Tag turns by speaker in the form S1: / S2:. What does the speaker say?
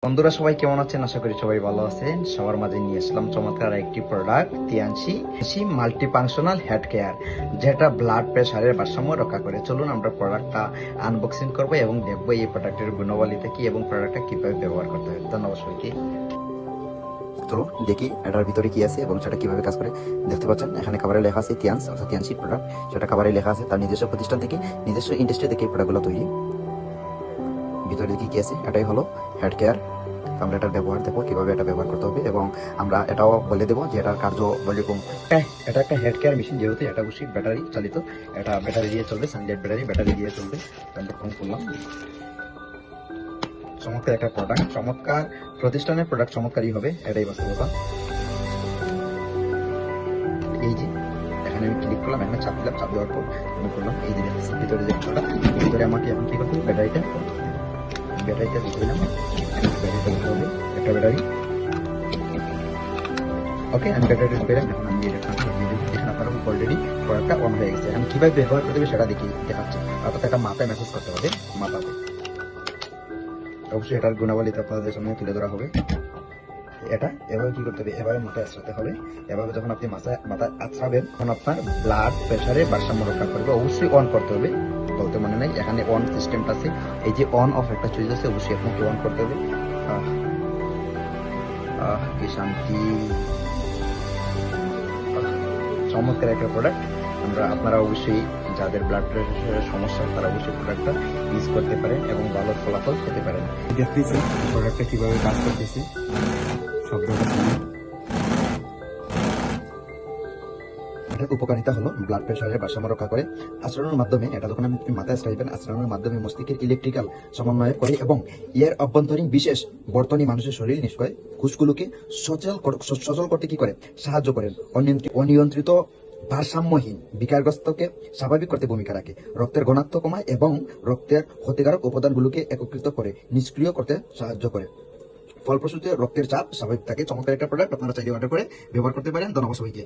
S1: বন্ধুরা সবাই কেমন আছেন? আশা করি সবাই ভালো আছেন। সবার মাঝে নিয়ে আসলাম চমৎকার একটি প্রোডাক্ট, তিয়ানসি মাল্টিফাংশনাল হেড কেয়ার, যেটা ব্লাড প্রেশারের ভারসাম্য রক্ষা করে। চলুন আমরা প্রোডাক্টটা আনবক্সিং করবো এবং দেখবো এই প্রোডাক্টের গুণাবলীটা কি এবং প্রোডাক্টটা কিভাবে ব্যবহার করতে হয়। ধন্যবাদ সবাইকে।
S2: তো দেখি এটার ভিতরে কি আছে এবং সেটা কিভাবে কাজ করে। দেখতে পাচ্ছেন এখানে খাবারে লেখা আছে তিয়ান্স, অর্থাৎ তিয়ানসি প্রোডাক্ট। সেটা খাবারে লেখা আছে তার নিজস্ব প্রতিষ্ঠান থেকে, নিজস্ব ইন্ডাস্ট্রি থেকে এই প্রোডাক্টগুলো তৈরি। ভিতরে দেখি কি আছে, এটাই হলো হেড কেয়ার। আমরা এটার ব্যবহার দেখবো কিভাবে এটা ব্যবহার করতে হবে এবং আমরা এটাও বলে দেবো যে এটার কার্যবলী।
S1: এটা একটা হেড কেয়ার মেশিন, যেহেতু এটা অবশ্যই ব্যাটারি চালিত। এটা ব্যাটারি দিয়ে চলবে, সানলাইট ব্যাটারি দিয়ে চলবে। আমরা ফোন করলাম। চমৎকার একটা প্রোডাক্ট, চমৎকার প্রতিষ্ঠানের প্রোডাক্ট চমৎকারই হবে, এটাই বাস্তবতা। এই যে এখানে আমি ক্লিক করলাম, এখানে চাপ দিলাম, চাপ দেওয়ার পর আমি করলাম এই যে ভিতরে যে কথাটা, ভিতরে আমাকে এখন কি করতে হবে, ব্যাটারিটা দিতে দিলাম। ব্যাটারিটা দিতে হবে, একটা ব্যাটারি। ওকে, আমি ব্যাটারি পেলাম। এখন আমি এখানে আপনার অলরেডি প্রোডাক্টটা অন হয়ে গেছে। এখন কিভাবে ব্যবহার করতে হবে সেটা দেখাচ্ছে। অর্থাৎ একটা মাথায় মেসেজ করতে হবে, মাথাতে। অবশ্যই এটার গুণাবলীতে আপনাদের সামনে তুলে ধরা হবে। এটা এভাবে কি করতে হবে, এভাবে মাথায় আঁচড়াতে হবে। এভাবে যখন আপনি মাথায় আঁচড়াবেন, তখন আপনার ব্লাড প্রেশারে ভারসাম্য রক্ষা করবে। অবশ্যই অন করতে হবে, বলতে মনে নাই, এখানে অন সিস্টেমটা আছে। এই যে অন অফ একটা চুইজ আছে, অবশ্যই আপনাকে অন করতে হবে। কি শান্তি! চমৎকার একটা প্রোডাক্ট। আপনারা অবশ্যই যাদের ব্লাড প্রেশারের সমস্যা, তারা অবশ্যই প্রোডাক্টটা ইউজ করতে পারেন এবং ভালো ফলাফল পেতে পারেন।
S3: দেখতেছি প্রোডাক্টটা কিভাবে কাজ করতেছে, শব্দটা শুনে।
S2: এটার উপকারিতা হলো ব্লাড প্রেশারের ভারসাম্য রক্ষা করে। আচরণের মাধ্যমে, এটা যখন আপনি মাথায় আঁচড়াইবেন, আচরণের মাধ্যমে মস্তিষ্কের ইলেকট্রিক্যাল সমন্বয় করে এবং এর অভ্যন্তরীণ বিশেষ বর্তনী মানুষের শরীর নিষ্ক্রিয় কোষগুলোকে সচল করতে কি করে, সাহায্য করেন। অনিয়ন্ত্রিত ভারসাম্যহীন বিকারগ্রস্তকে স্বাভাবিক করতে ভূমিকা রাখে। রক্তের ঘনত্ব কমায় এবং রক্তের ক্ষতিকারক উপাদানগুলোকে একত্রিত করে নিষ্ক্রিয় করতে সাহায্য করে। ফলপ্রসূতে রক্তের চাপ স্বাভাবিক থাকে। চমৎকার একটা প্রোডাক্ট, আপনারা চাইলে অর্ডার করে ব্যবহার করতে পারেন। ধন্যবাদ সবাইকে।